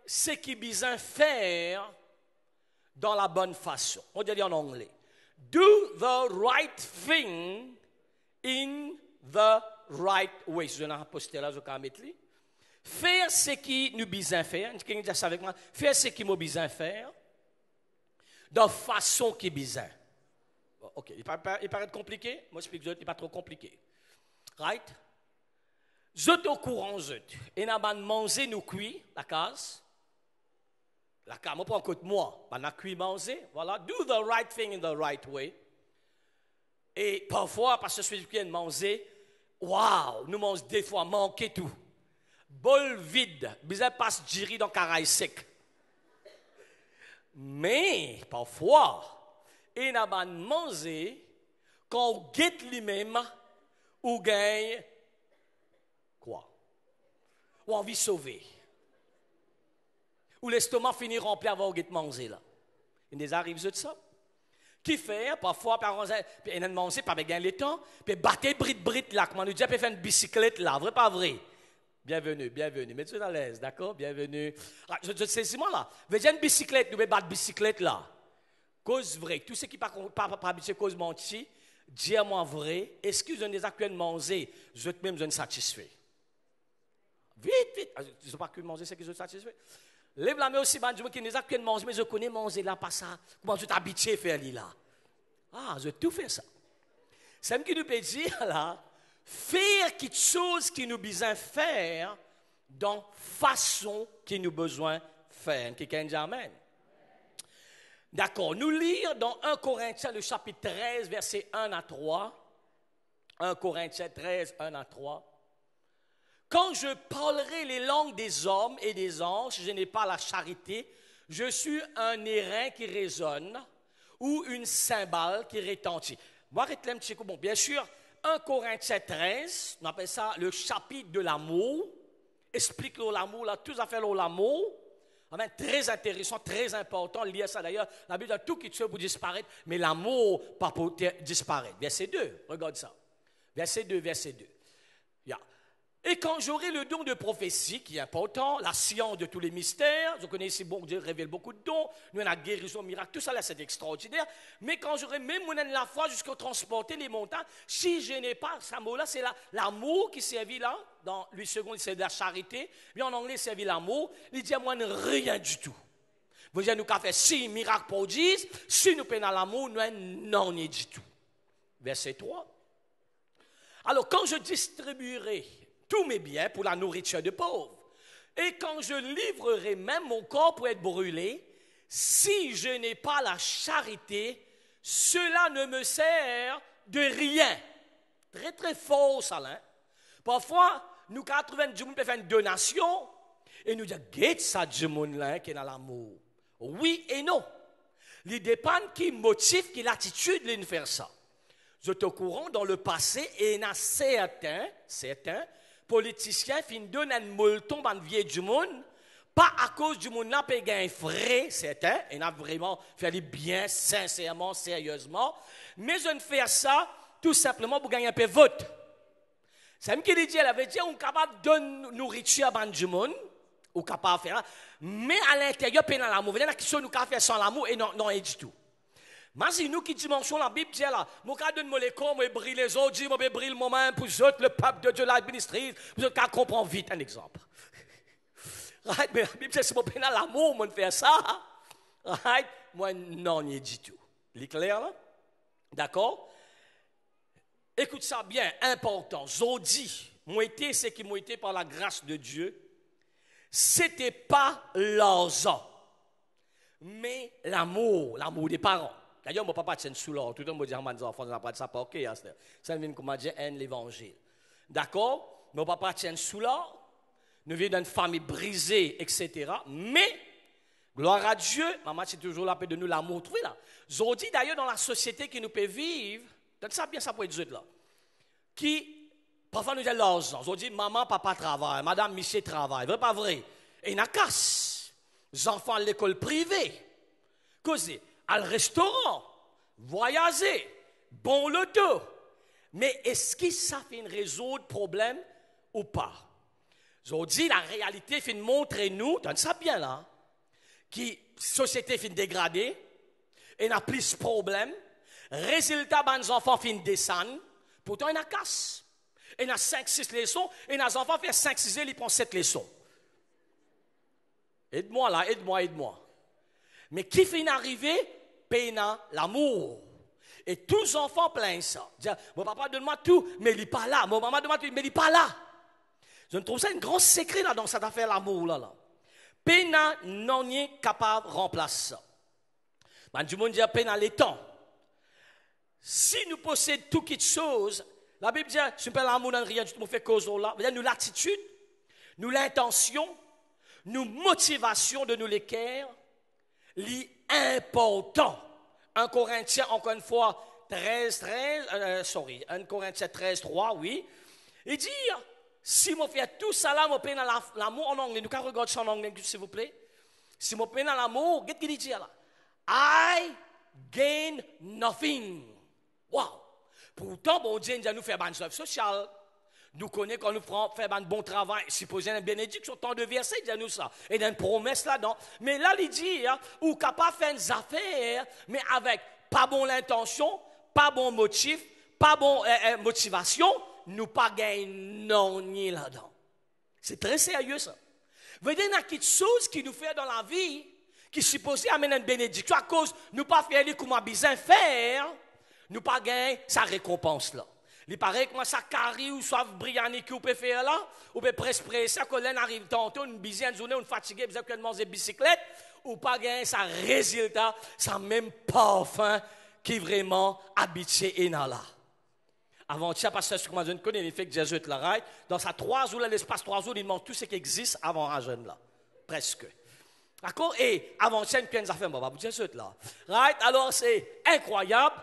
ce qui besoin faire dans la bonne façon. On dit en anglais. Do the right thing in the right way. Si je n'ai pas posté là, je vais mettre là. Faire ce qui nous besoin faire. Quelqu'un dit ça avec moi. Faire ce qui nous besoin faire de façon qui besoin. Ok, il paraît compliqué. Moi, je explique, il n'est pas trop compliqué. Right? Je suis au courant, et nous avons mangé, nous cuit, la case. La case, moi, pas encore moi. On a cuit, mangé. Voilà. Do the right thing in the right way. Et parfois, parce que je suis qui manger, waouh, nous mangeons des fois, manquer tout. Bol vide, bizarre passe giri dans caraï sec. Mais, parfois, et nous avons mangé, quand on guette lui-même, ou gagne quoi? Ou envie de sauver. Ou l'estomac finit rempli avant de manger là. Il nous arrive de ça. Qui fait, parfois, par exemple, puis on a mangé, pas gagner le temps, puis battre brit là, comment nous dit, puis faire une bicyclette là, vrai pas vrai? Bienvenue, mettez-vous à l'aise, d'accord? Bienvenue. Ah, je sais si moi là, vous avez une bicyclette, nous battre bicyclette là. Cause vraie, tout ce qui pas habitué cause menti, dis-moi vrai, excusez-moi des actes de manger, je même je ne satisfait. Vite. Je ne sais pas que manger, c'est que je suis satisfait. Lève la main aussi, je qui les actes de manger, mais je connais manger là, pas ça. Comment je t'habitué à faire là? Ah, je tout fait ça. C'est ce qui nous peut dire là, faire quelque chose qui nous besoin faire dans façon qui nous besoin faire. Quelqu'un dit amen. D'accord, nous lire dans 1 Corinthiens, le chapitre 13, versets 1 à 3. 1 Corinthiens 13, 1 à 3. Quand je parlerai les langues des hommes et des anges, je n'ai pas la charité, je suis un airain qui résonne ou une cymbale qui retentit. Moi, un petit coup. Bon, bien sûr, 1 Corinthiens 13, on appelle ça le chapitre de l'amour. Explique l'amour, là, tout à fait l'amour. Très intéressant, très important, lié à ça d'ailleurs. La Bible a tout qui tue pour disparaître, mais l'amour pas pour disparaître. Verset 2, regarde ça. Verset 2. Yeah. Et quand j'aurai le don de prophétie, qui est important, la science de tous les mystères, je connais ici, bon Dieu révèle beaucoup de dons, nous on a guérison, miracle, tout ça là c'est extraordinaire, mais quand j'aurai même la foi jusqu'à transporter les montagnes, si je n'ai pas, ce mot-là, c'est l'amour qui servit là, dans 8 secondes c'est de la charité, mais en anglais servit l'amour, il dit à moi rien du tout. Vous dites, nous avons fait 6 miracles prodiges, si nous prenons l'amour, nous n'en est du tout. Verset 3. Alors quand je distribuerai tous mes biens pour la nourriture de pauvres. Et quand je livrerai même mon corps pour être brûlé, si je n'ai pas la charité, cela ne me sert de rien. Très, très fort, ça, hein? Parfois, nous, quand on trouve du monde peut faire une donation, et nous disons, qu'est-ce ça, du monde-là, qui est dans l'amour? Oui et non. Il dépend qui motive, qui l'attitude de nous faire ça. Je suis au courant, dans le passé, et il y en a certains, politiciens qui donnent un molleton dans le vieux du monde, pas à cause du monde, n'a pas gagné frais, certains, et n'a vraiment fait bien, sincèrement, sérieusement, mais je ne fais ça tout simplement pour gagner un peu de vote. C'est ce qu'il dit, elle avait dit, on est capable de donner nourriture à du monde, on est capable de faire ça, mais à l'intérieur, il y a l'amour. Il y a qui sont nous capables de faire sans l'amour, et non, du tout. Mais c'est nous qui dimension la Bible dit là, moi quand donne moi les corps, moi brille les autres, dis moi brille le moment pour autres le peuple de Dieu l'administrer, vous autres comprendre vite un exemple. Right, mais la Bible dit c'est moi pénal l'amour moi faire ça. Right, moi non n'y est du tout. C'est clair là? D'accord? Écoute ça bien, important. Zodi, moi été ce qui m'a été par la grâce de Dieu, c'était pas l'argent, mais l'amour des parents. D'ailleurs, mon papa tient sous l'or. Tout le monde me dit, mes enfants, on n'a pas de ça, pas ok. Ça vient comme dire, l'évangile. D'accord? Mon papa tient sous l'or. Nous venons d'une famille brisée, etc. Mais, gloire à Dieu, maman, c'est toujours là, de nous l'amour trouvé là. Aujourd'hui, d'ailleurs, dans la société qui nous peut vivre, donc ça bien ça pour être là, qui, parfois nous dit l'argent. Aujourd'hui, maman, papa travaille, madame, monsieur travaille. Vrai pas vrai? Et il y a casse. Les enfants à l'école privée. Causer. À le restaurant, voyager, bon loto. Mais est-ce que ça fait une résoudre problème ou pas? J'ai dit, la réalité fait montrer nous, donne ça bien là, que la société fait dégrader, et n'a plus de problème. Résultat, les enfants fin descendre, pourtant il y a casse. Il y a 5-6 leçons, et les enfants font 5-6 ils prennent 7 leçons. Aide-moi là, aide-moi. Mais qui fait arriver, paye l'amour. Et tous les enfants plaignent ça. Dire, mon papa donne-moi tout, mais il n'est pas là. Mon maman donne-moi tout, mais il n'est pas là. Je trouve ça un grand secret là dans cette affaire l'amour là. Pena non est capable de remplacer ça. Mais du monde dit pena les temps. Si nous possédons toutes choses, la Bible dit, je ne fais pas l'amour dans rien du tout, je fais cause là. Nous l'attitude, nous l'intention, nous motivation de nous les cœurs, l'important. 1 Corinthiens, encore une fois, 1 Corinthiens 13, 3, oui. Il dit, si je fais tout ça là, je fais l'amour en anglais. Nous pouvons regarder ça en anglais, s'il vous plaît. Si je fais l'amour, qu'est-ce qu'il dit là? I gain nothing. Wow! Pourtant, bon Dieu nous fait une œuvre sociale. Nous connaissons quand nous faisons un bon travail. Supposez une bénédiction, tant de versets, il dit nous ça. Et il y a une promesse là-dedans. Mais là, il dit, ou capable de faire des affaires, mais avec pas bonne intention, pas bon motif, pas bonne motivation, nous pas gagnons ni là-dedans. C'est très sérieux ça. Vous voyez, il y a quelque chose qui nous fait dans la vie, qui supposé amener une bénédiction, à cause nous pas faire les comment bien faire, nous pas gagner sa récompense là. Il paraît que moi, ça carré ou soit brillant qui vous pouvez faire là, ou peut presque ça, quand l'un arrive tantôt, une busy, une journée, une fatiguée, vous avez manger bicyclette, ou pas gagner ça résultat, ça même parfum qui vraiment habitué et là. Avant ça, parce que je ne connais l'effet que Jésus est là, dans sa 3 jours, l'espace 3 jours, il demande tout ce qui existe avant un jeune là. Presque. D'accord? Et avant ça, il y a une affaire, bon, Jésus est là. Right? Alors, c'est incroyable.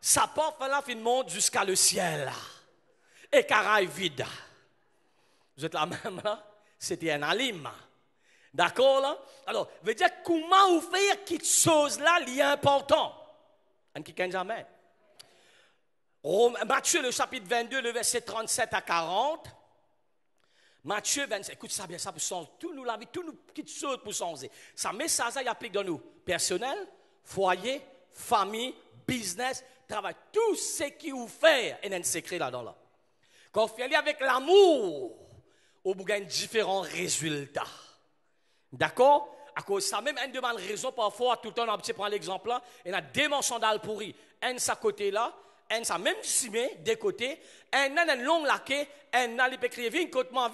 Sa porte là, monte jusqu'à le ciel. Et caraï vide. Vous êtes là même là? C'était un alim. D'accord là? Alors, veut dire comment vous faire quelque chose là, est important. Un qui ne jamais. Matthieu, le chapitre 22, le verset 37 à 40. Matthieu 27, écoute ça bien, ça pour changer. Tout nous la vie, tout nous petites choses pour changer. Ça message ça, il applique dans nous. Personnel, foyer, famille, business, travail. Tout ce qui vous fait, il y a un secret là-dedans. Là. Quand vous faites avec l'amour, vous gagnez différents résultats. D'accord? À cause de ça, même une de mes raisons, parfois, tout le temps, on prend l'exemple là, il y a deux sandales pourries. Un de ce côté-là, un de ça même cimé, des côtés, un a une longue laquée, un a l'écrit, viens côte moi.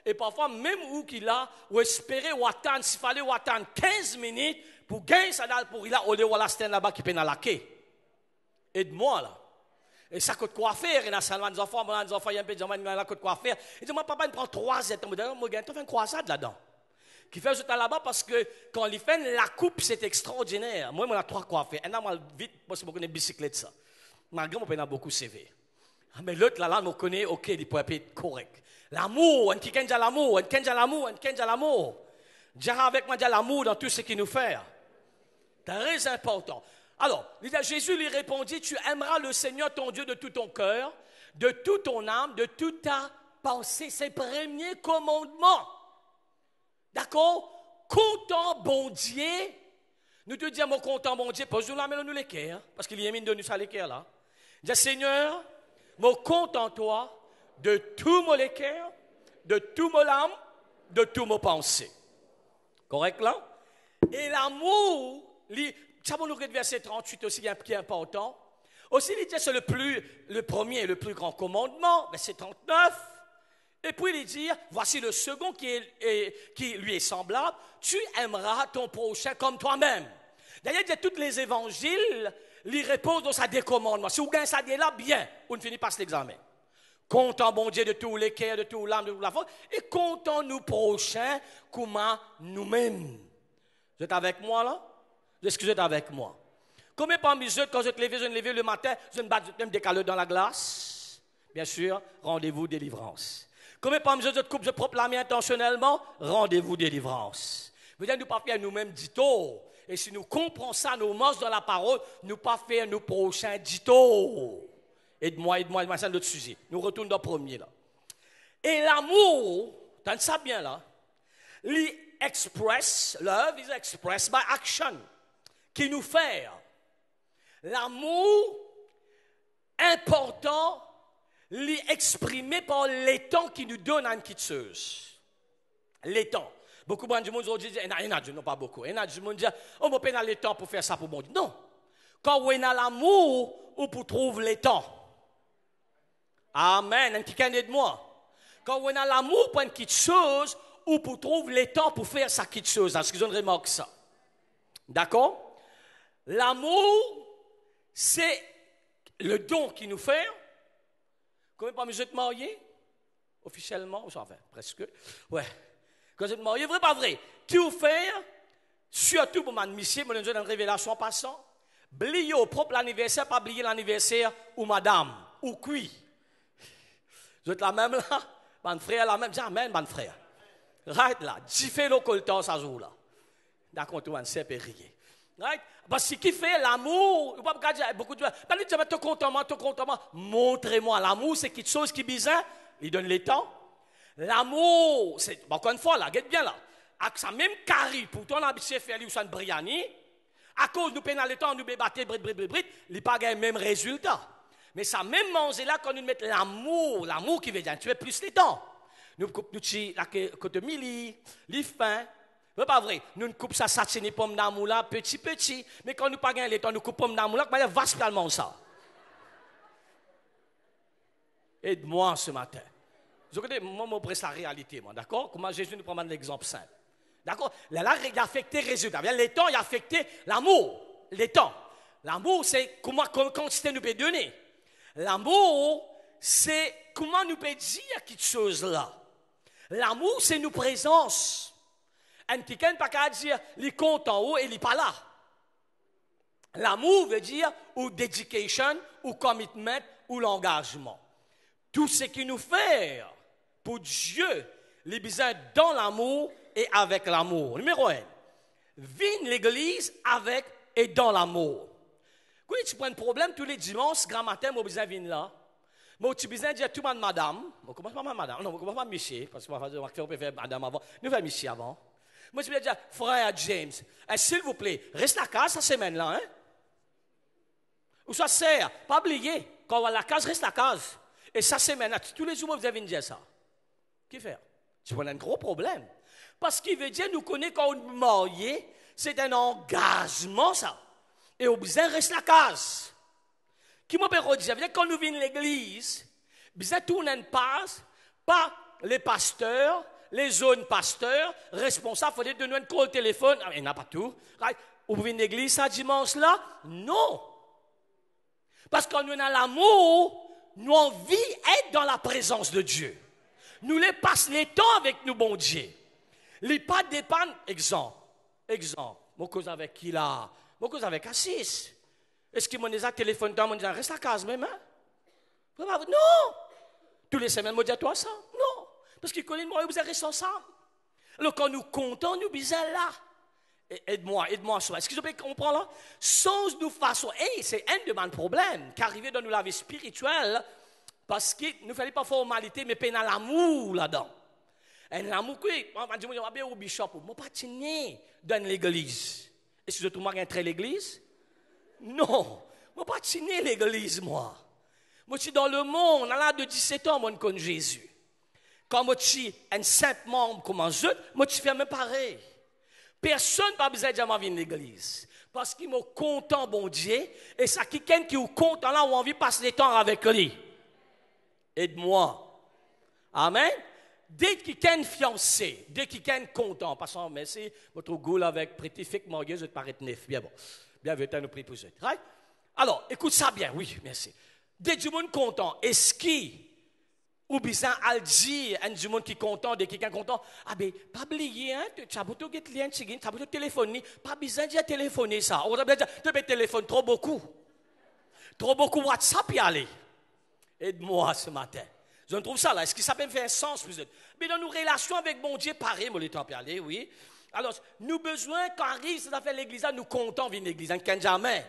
Et parfois, même où qu'il a, ou espérer, ou attendre, s'il fallait, ou attendre 15 minutes pour gagner sandale pourrie là, au lieu de la stand là-bas qui peut dans la quai. Aide-moi là. Et ça coûte quoi faire? Il y a des enfants, il y a des enfants, il y a un peu de gens, il y a quoi faire. Il dit, moi, papa, il prend 3 états. Moi, tu fais une croisade là-dedans. Qui fait juste là-bas parce que quand il fait la coupe, c'est extraordinaire. Moi, on a 3 coiffeurs. Un an, vite, parce que je connais bicyclette ça. Malgré moi, on a beaucoup CV. Mais l'autre, là, on connaît, ok, il peut être correct. L'amour, on qui kenne l'amour, on kenne l'amour, on kenne l'amour. Dieu avec moi, l'amour dans tout ce qu'il nous fait. C'est très important. Alors, Jésus lui répondit, tu aimeras le Seigneur ton Dieu de tout ton cœur, de toute ton âme, de toute ta pensée. C'est le premier commandement. D'accord? Content bon Dieu. Nous te disons, mon content bon Dieu, pose-nous la nous les cœurs, parce qu'il y a mis de nous ça les cœurs là. Dis, Seigneur, mon content toi, de tout mon cœur, de tout mon âme, de tout mon pensée. Correct là? Et l'amour, ça va nous verset 38 aussi, qui est important. Aussi, il dit, c'est le premier et le plus grand commandement, verset 39. Et puis il dit, voici le second qui lui est semblable, tu aimeras ton prochain comme toi-même. D'ailleurs, il y a tous les évangiles, ils répondent dans sa décommandement. Si vous gagnez ça là, bien, on ne finit pas l'examen. Comptons bon Dieu de tous les cœurs, de tout l'âme, de toute la foi, et comptons nous prochains comme nous-mêmes. Vous êtes avec moi là? Est-ce que vous êtes avec moi? Combien parmi eux, quand je te levais le matin, je me décale dans la glace? Bien sûr, rendez-vous délivrance. Combien parmi eux, je coupe, je propre la main intentionnellement? Rendez-vous délivrance. Vous dites, nous pas faire nous-mêmes dito. Et si nous comprenons ça, nous mangeons dans la parole, nous pas faire nos prochains dito. Aide-moi, c'est notre sujet. Nous retournons dans le premier là. Et l'amour, T'entends ça bien là? Love is expressed by action. Qui nous fait l'amour important, exprimé par les temps qui nous donne une quitteuse. Les temps. Beaucoup de gens aujourd'hui disent, non pas beaucoup, il y a des gens qui disent, on va pas le temps pour faire ça pour bon Dieu. Non. Quand on a l'amour, on peut trouver le temps. Amen. Quelqu'un de moi. Quand on a l'amour pour une petite chose, on peut trouver le temps pour faire sa petite chose. Est-ce que vous remarquez ça? D'accord? L'amour, c'est le don qu'il nous fait. Combien de fois vous êtes mariés? Officiellement, enfin, presque. Ouais. Quand vous êtes mariés, vrai pas vrai? Qui vous fait, surtout pour ma monsieur, moi, une révélation en passant, oubliez au propre l'anniversaire, pas oublier l'anniversaire ou madame, ou qui. Vous êtes la même là? Mon frère la même? Dis amen, mon frère. Right là, 10 fait le coltan, ça joue là. D'accord, tout le monde sait rire. Right? Parce que qui fait l'amour, pas dire beaucoup de gens, pas dire ton contentement, montrez-moi. L'amour, c'est quelque chose qui est bizarre, il donne le temps. L'amour, c'est, encore une fois, là, regarde bien là, avec ça même carré, pourtant on a habitué à faire lui ou ça briani, à cause nous pénal le temps, nous bébattre, il n'y a pas le même résultat. Mais ça même manger là, quand nous mettons l'amour qui veut dire, tu es plus les temps. Nous coupons la côte mili, les fins. C'est pas vrai. Nous coupons ça, satine pomme d'amour là, petit. Mais quand nous pas gagner les temps, nous coupons pomme d'amour là, comment vaste tellement ça. Aide-moi ce matin. Vous connaissez, moi, je presse la réalité, moi, d'accord? Comment Jésus nous prend un exemple simple. D'accord? Là, il a affecté le résultat. Les temps, il a affecté l'amour. Les temps. L'amour, c'est comment quantité nous peut donner. L'amour, c'est comment nous peut dire quelque chose là. L'amour, c'est nos présences. Un quelqu'un ne peut pas dire, il est content ou il n'est pas là. L'amour veut dire ou dedication, ou commitment, ou l'engagement. Tout ce qui nous fait pour Dieu, les besoins dans l'amour et avec l'amour. Numéro 1, viens l'église avec et dans l'amour. Quand tu prends un problème tous les dimanches, grand matin, moi, besoin de venir là. Moi, tu as besoin de dire tout le monde madame. Moi, commence pas madame. Non, moi, commence pas monsieur. Parce qu'on peut faire madame avant. Nous faisons monsieur avant. Moi, je vais dire, frère James, s'il vous plaît, reste à la case cette semaine-là. Hein? Ou ça sert, pas oublier. Quand on va à la case, reste à la case. Et cette semaine-là, tous les jours, vous avez dire ça. Qu'est-ce faire? Tu vois, un gros problème. Parce qu'il veut dire, nous connaissons quand on est marié, c'est un engagement, ça. Et au besoin, reste à la case. Qui m'a dire, ça veut dire quand nous venons à l'église, besoin tout le monde passe, pas les pasteurs, les zones pasteurs, responsables, il faut de nous un call téléphone, il n'y a pas tout. Vous venez à l'église ça dimanche là? Non. Parce que quand nous avons l'amour, nous envie d'être dans la présence de Dieu. Nous les passons les temps avec nous, bon Dieu. Les pas dépendent, exemple. Moi, cause avec qui là? Moi, cause avec Assis. Est-ce qu'il m'a dit téléphone dans mon dit reste à casa même? Hein? Non! Tous les semaines, moi, dis à toi ça? Non! Parce qu'il connaît moi, vous restez ensemble. Alors, quand nous comptons, nous sommes là. Aide-moi, est-ce que vous comprendre là? Sans nous façon, c'est un de mes problèmes qui arrivait dans la vie spirituelle parce qu'il ne fallait pas formalité, mais pénal l'amour là-dedans. Un amour qui, on va dire, au bishop, moi pas né dans l'église. Est-ce que tout le monde a l'église? Non, moi pas né l'église, moi. Moi, je suis dans le monde, à l'âge de 17 ans, moi, je connais Jésus. Quand moi, je suis un saint membre comme je, moi, je fais même pareil. Personne n'a pas besoin de dire à l'église. Parce qu'il m'a content, bon Dieu, et ça, quelqu'un qui est content là, ou envie de passer le temps avec lui. Aide-moi. Amen. Dès qu'il y a une fiancée, dès qu'il y a un content, passons, merci, votre goût avec prétifique, mon Dieu, je te parais neuf. Bien bon. Bien, je nous prie pour ça. Right? Alors, écoute ça bien, oui, merci. Dès que du monde content, est-ce qu'il ou bien à dire un du monde qui est content, de quelqu'un content, ah ben, pas oublier, hein, tu as beau te lien, tu as beau te téléphoner, pas besoin de téléphoner ça. On va dire, tu peux téléphoner trop beaucoup WhatsApp y aller. Aide-moi ce matin. Je trouve ça là, est-ce que ça peut me faire un sens plus? Mais dans nos relations avec mon Dieu, pareil, moi, le temps peut aller, oui. Alors, nous besoin, quand arrive cette affaire l'église, nous comptons venir l'église, hein, quand jamais.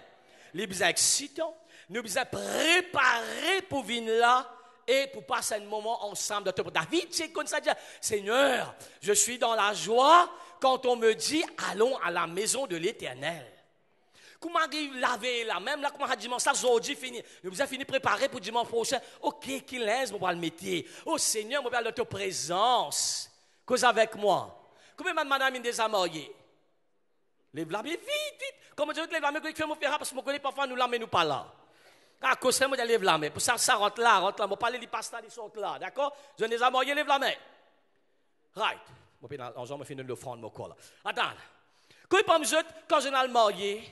Les besoins excitants, nous besoin préparer pour venir là, et pour passer un moment ensemble. David, c'est comme ça, dit, Seigneur, je suis dans la joie quand on me dit, allons à la maison de l'Éternel. Comment laver la même là, comment dimanche ça, aujourd'hui fini. Nous avons fini de préparer pour dimanche prochain. Ok, qu'il laisse, on va le mettre. Oh Seigneur, on va de ta présence. Cause avec moi. Combien de madame des mariés? Lève-la, vite, vite. Comment je veux que lève-la, mais que je vais faire parce que je connais parfois nous la mais nous pas là. À cause de moi, je lève la main. Pour ça, rentre là. On va parler des pastas, ils sont là. D'accord? Je des mariés, lève la main. Right. Je vais finir de l'offrande, mon corps là. Attends. Quand je suis marié,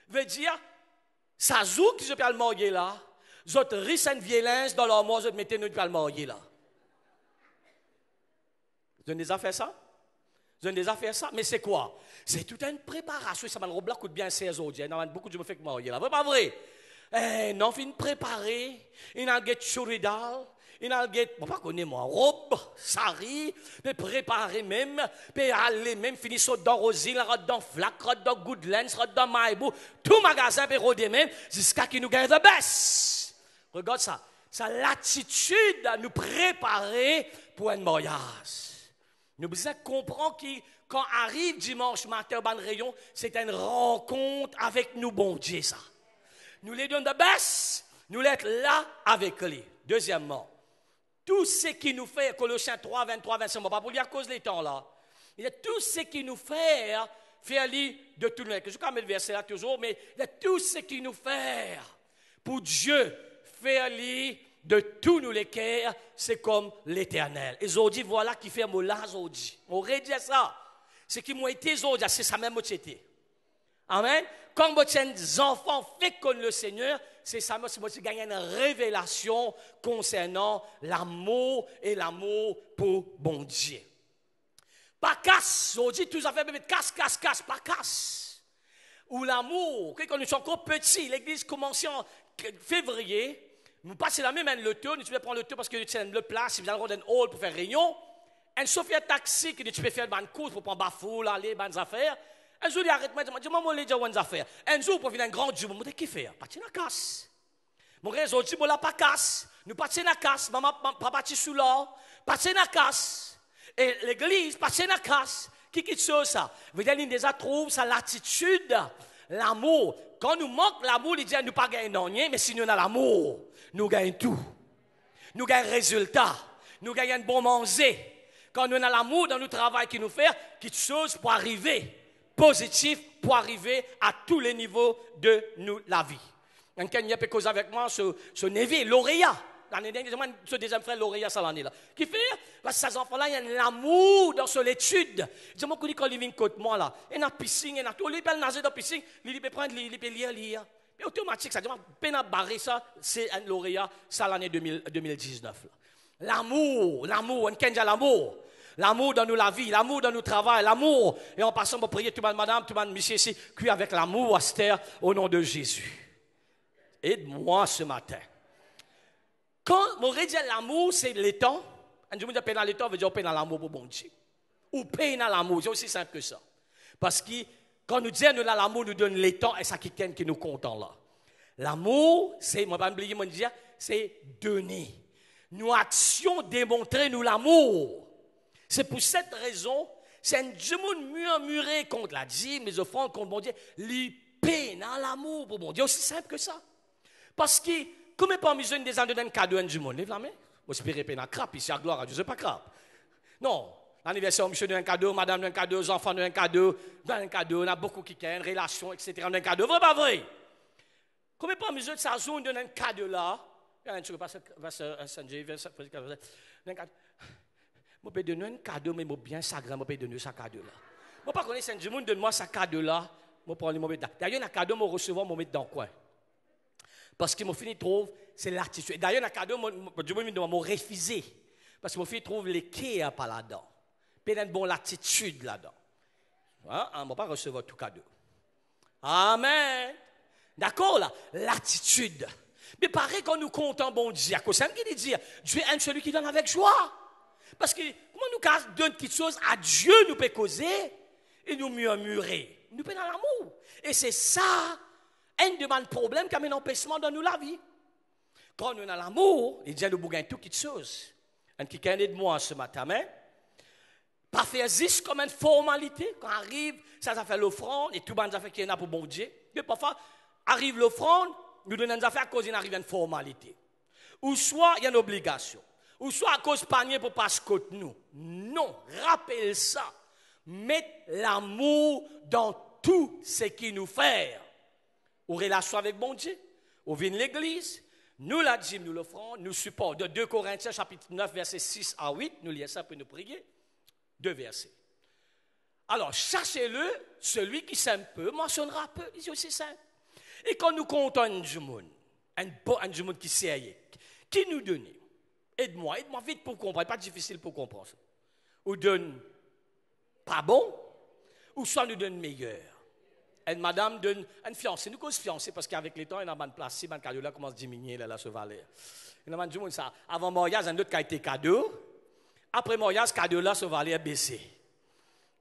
veut dire, ça joue que je peux le marier là, je risque une violence dans leur mort, je mettais nous le marier là. Je n'ai déjà fait ça? Je n'ai déjà fait ça, mais c'est quoi? C'est toute une préparation, ça m'a beaucoup de bien 16 ans, il y a beaucoup de gens qui me font marier là, c'est pas vrai? Non, fin préparer, il y a un churidal, il y a un pas connaître moi, robe, sari, puis préparer même, puis aller même, finir sur dans Rosine, dans Flac, dans Goodlands, dans Maïbou, tout magasin, puis rôder même, jusqu'à qui nous gagne the best. Regarde ça, c'est l'attitude à nous préparer pour un mariage. Nous devons comprendre que quand arrive dimanche matin au rayon, c'est une rencontre avec nous, bon Dieu, ça. Nous les donnons de best, nous l'être là avec lui. Deuxièmement, tout ce qui nous fait, Colossiens 3, 23, 25, on ne va pas pour dire à cause des temps là. Il y a tout ce qui nous fait faire de tout le monde. Je vais quand même le verset là toujours, mais il y a tout ce qui nous fait pour Dieu faire de tous nous les cœurs, c'est comme l'Éternel. Et aujourd'hui, voilà qui fait mon là aujourd'hui. On aurait dit ça. Ce qui m'a été aujourd'hui, c'est ça même été. Amen. Quand vos enfants fécondent le Seigneur, c'est ça, moi, qui gagne une révélation concernant l'amour et l'amour pour bon Dieu. Pas casse, aujourd'hui, tous les affaires, casse, pas casse. Ou l'amour, quand nous sommes encore petits, l'église commence en février, nous passons la même le tour, nous pouvons prendre le tour parce que nous avons le place, si vous allez rendre un hall pour faire réunion. Un chauffeur taxi que tu peux faire une course pour prendre bafoule, aller, bonnes affaires. Un jour, il arrête, moi, je vais dire bonnes affaires. Un jour, pour venir un grand jour, je vais qui faire? Pas de casse. Mon réseau, je ne pas casse. Nous pas de casse. Maman, papa, tu sous l'or. Pas de casse. Et l'église, pas de casse. Qui chose ça? Vous allez déjà trouver ça, l'attitude, l'amour. Quand nous manque l'amour, il dit nous pas gagner rien, mais si nous avons l'amour, nous gagnons tout. Nous gagnons résultat. Nous gagnons un bon manger. Quand nous avons l'amour dans notre travail qui nous fait, quelque chose pour arriver positif, pour arriver à tous les niveaux de la vie. Quelqu'un qui a cause avec moi, ce neveu, Lauréat. L'année dernière, ce deuxième frère, Lauréat, ça l'année là. Qui fait, parce que ces enfants-là, il y a l'amour dans l'étude. Dis-moi, quand ils viennent côté moi là, il y a une piscine, il y a tout, il peut nager dans la piscine, il peut prendre, il peut lire. Mais automatique, ça dit, peine à barrer ça, c'est un Lauréat, ça l'année 2019. L'amour, on dit l'amour. L'amour dans nous la vie, l'amour dans nous travail, l'amour. Et en passant, on va prier tout le monde, madame, tout le monde, monsieur ici, cuit avec l'amour, Esther, au nom de Jésus. Aide-moi ce matin. Quand on dit l'amour, c'est le temps. Un jour, on dit peine dans le temps, on veut dire peine dans l'amour pour bon Dieu. Ou peine dans l'amour, c'est aussi simple que ça. Parce que quand nous disons nous l'amour, nous donne le temps, et ça qui nous content là. L'amour, c'est, moi, pas oublier, moi, dire, c'est donner. Nous actions démontrer nous l'amour. C'est pour cette raison, c'est un Dieu murmuré contre la dîme, les offrandes contre bon Dieu, les peines dans l'amour pour bon Dieu, aussi simple que ça. Parce que, comme pas besoin des gens de donner un cadeau à un Dieu, lève la main. Moi, j'espère peine à crape ici, à gloire à Dieu, c'est pas crape. Non, l'anniversaire, monsieur donne un cadeau, madame donne un cadeau, les enfants donnent un cadeau, on a beaucoup qui ont une relation, etc. On donne un cadeau, vrai pas vrai? Comme pas besoin de ça, on donne un cadeau là. Il y a un truc qui passe à Sanjay, un cadeau. Je peux donner un cadeau, mais je bien sacré, je peux donner ce cadeau-là. Je ne connais pas si je donne-moi ce cadeau-là, je prends le moment. D'ailleurs, un cadeau, je recevoir, je mettre dans le coin. Parce que je finis trouve, c'est l'attitude. D'ailleurs, un cadeau, je me refuser. Parce que je finis trouve les quais pas là-dedans. Puis il y a une bonne attitude là-dedans. Je ne vais pas recevoir tout cadeau. Amen. D'accord là? L'attitude. Mais pareil quand nous comptons bon Dieu, c'est ce qu'il dit. Dieu aime celui qui donne avec joie. Parce que comment nous donner quelque chose à Dieu, nous peut causer et nous murmurer. Nous peut dans l'amour. Et c'est ça, un des problèmes qui a un empêchement dans nous la vie. quand on a l'amour, il dit à nous bouger tout quelque chose. Un qui aide moi ce matin, mais pas faire juste comme une formalité. Quand arrive, ça fait l'offrande, et tout le monde fait qu'il y en a pour bon Dieu. Mais parfois, arrive l'offrande, nous donnons des affaires à cause d'une arrive une formalité. Ou soit il y a une obligation. Ou soit à cause panier pour pas se côté nous. Non, rappelle ça. Mettre l'amour dans tout ce qui nous fait. Ou relation avec bon Dieu. Ou vient l'église. Nous la dîme, nous l'offrons, nous supportons. De 2 Corinthiens chapitre 9, versets 6 à 8, nous lisons ça pour nous prier. 2 versets. Alors, cherchez-le, celui qui s'aime peu, mentionnera peu. C'est aussi simple. Et quand nous comptons un monde qui sait, qui nous donne? Aide-moi vite pour comprendre, pas difficile pour comprendre. Ou donne pas bon, ou soit nous donne meilleur. Et madame donne une fiancée, nous cause fiancée, parce qu'avec les temps, il y a une place, si le cadeau là commence à diminuer, là, ce valet. Il y a du monde ça. Avant le mariage, il y a un autre qui a été cadeau. Après le mariage, cadeau là, ce valet a baissé.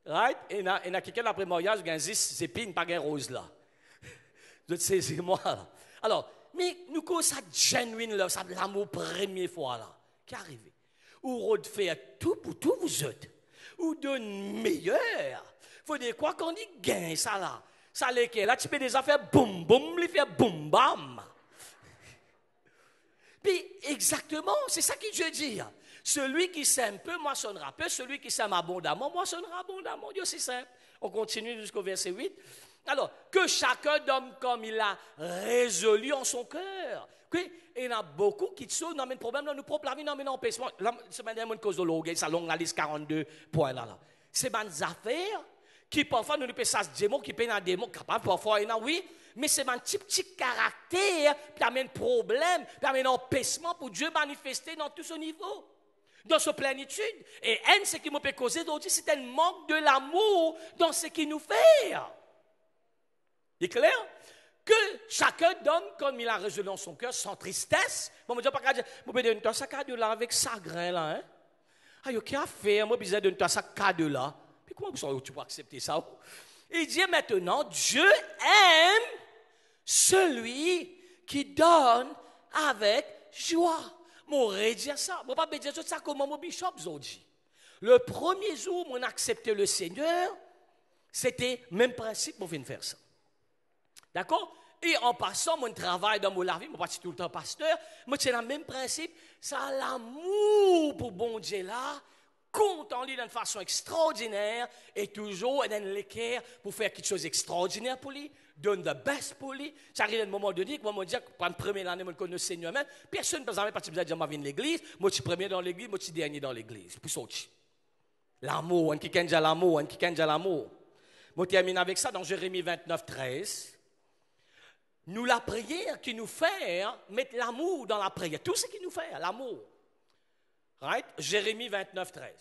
Right? Et il y a quelqu'un après le mariage, il y a 10 épines, pas de rose là. C'est moi là. Alors, mais nous cause ça genuine là, ça l'amour première fois là, qui est arrivé. Ou redfaire tout pour tout vous autres. Ou donne meilleur. Faut dire quoi qu'on dit gain ça là. Ça lesquels là tu peux des affaires boum boum, les faire boum bam. Puis exactement, c'est ça que je veux dire. Celui qui s'aime peu moissonnera peu, celui qui s'aime abondamment moissonnera abondamment. Dieu c'est simple. On continue jusqu'au verset 8. Alors, que chacun donne comme il a résolu en son cœur. Oui, il y en a beaucoup qui sont dans le problème dans nos propres vie, dans nos empêchements. C'est une cause de l'orgueil, ça longue la liste 42 points là. C'est des affaires qui parfois nous pensons ça des mots, qui peinent des mots, capable parfois il y en a oui, mais c'est un petit caractère qui amène problème, qui amène empêchement pour Dieu manifester dans tout ce niveau. Dans sa plénitude. Et ce qui me peut causer aujourd'hui, c'est un manque de l'amour dans ce qu'il nous fait. Il est clair? Que chacun donne comme il a résolu dans son cœur, sans tristesse. Bon, je ne pas dire, je vais donner ça cadeau là avec chagrin là. Hein? Ah, il y a fait, moi, je vais donner ça cadeau là. Puis comment tu peux accepter ça? Il dit maintenant, Dieu aime celui qui donne avec joie. Je dire ça. Je ne vais pas dire ça comme mon bishop aujourd'hui. Le premier jour où on a accepté le Seigneur, c'était le même principe pour venir faire ça. D'accord? Et en passant, mon travail dans mon vie, je ne suis pas tout le temps pasteur, moi c'est le même principe, ça l'amour pour bon Dieu là, compte en lui d'une façon extraordinaire et toujours dans l'équerre pour faire quelque chose d'extraordinaire pour lui, donne the best pour lui. Ça arrive à un moment donné, que moi je dis, pendant la première année, je connais le Seigneur même, personne ne peut jamais partir de dire, je viens de l'église, moi je suis premier dans l'église, moi je suis dernier dans l'église. Pour ça, l'amour, on qui kenge l'amour, on qui kenge l'amour. Moi je termine avec ça dans Jérémie 29, 13. Nous, la prière qui nous fait, mettre l'amour dans la prière. Tout ce qui nous fait, l'amour. Right? Jérémie 29, 13.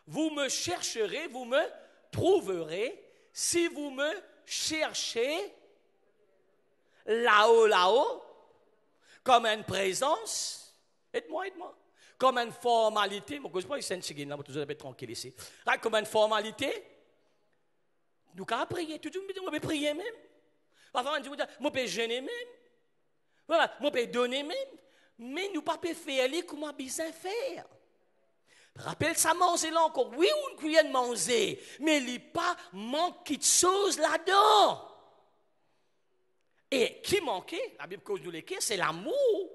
Vous me chercherez, vous me trouverez, si vous me cherchez là-haut, comme une présence. Aide-moi. Comme une formalité. Je ne sais pas si c'est une chigine, là, je vais être tranquille ici. Right? Comme une formalité. Nous, quand on prie, tout le monde peut prier même. Parfois, on dit, moi, je peux jeûner même. Voilà, moi, je peux donner même. Mais nous ne pouvons pas faire les comme on a besoin de faire. Rappelle ça, manger là encore. Oui, on peut manger, mais il n'y a pas manque de choses là-dedans. Et qui manquait, la Bible cause nous les c'est l'amour.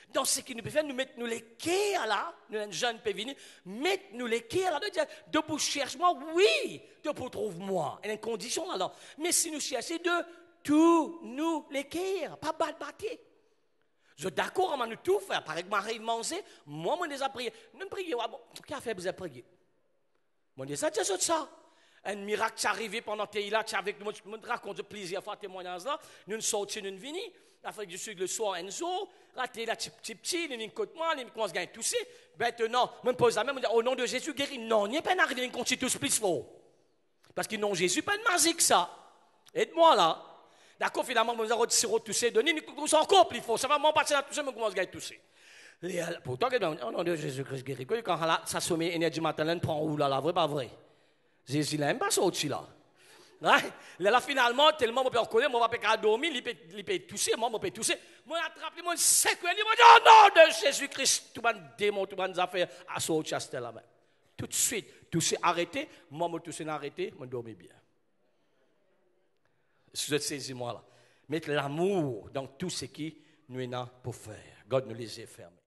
Dans ce qui nous peut faire, nous mettre nous les cœurs là, nous jeunes peuvent venir, mettre nous les cœurs là, de pour chercher moi, oui, de pour trouver moi. Il y a une condition là. Mais si nous cherchons de tout nous les cœurs, pas battre. Je suis d'accord, on va nous tout faire. Par exemple, m'arrive manger, moi, je déjà prié. Nous prions, qui a fait vous avez prié? Moi, je dis ça. Un miracle qui est arrivé pendant que tu es là, tu es avec nous, je te raconte plusieurs fois témoignages là, nous sortis, nous venons, l'Afrique du Sud le soir, un jour, là, tu es là, petit, nous écoute moi, nous commençons à tousser. Maintenant, je me pose la même, je dis, au nom de Jésus, guéris. Non, il n'y a pas arrivé, nous continue tous plus fort. Parce que non, Jésus, pas de magique ça. Aide-moi là. D'accord, finalement, nous avons tousser, donné, nous sommes encore plus fort. Ça va m'en passer à tousser, mais commence à tousser. Pourtant, au nom de Jésus-Christ, guéris. Quand ça sommet énergie matin, on prend où là, vrai, pas vrai? Jésus n'a même pas sorti là. Là, finalement, tellement, je peux reconnaître, je ne peux pas dormir, il peut tousser, moi, je peux tousser. Moi, attrape, moi, sécure, je dis, oh non, de Jésus-Christ, tout le monde démon, tout le monde affaires, à ce chaste là-bas. Tout de suite, tousser arrêté, moi, je tousser arrêté, je dormir bien. Si vous êtes saisi, moi, là. Mettre l'amour dans tout ce qui nous est pour faire. God nous les ait fermés.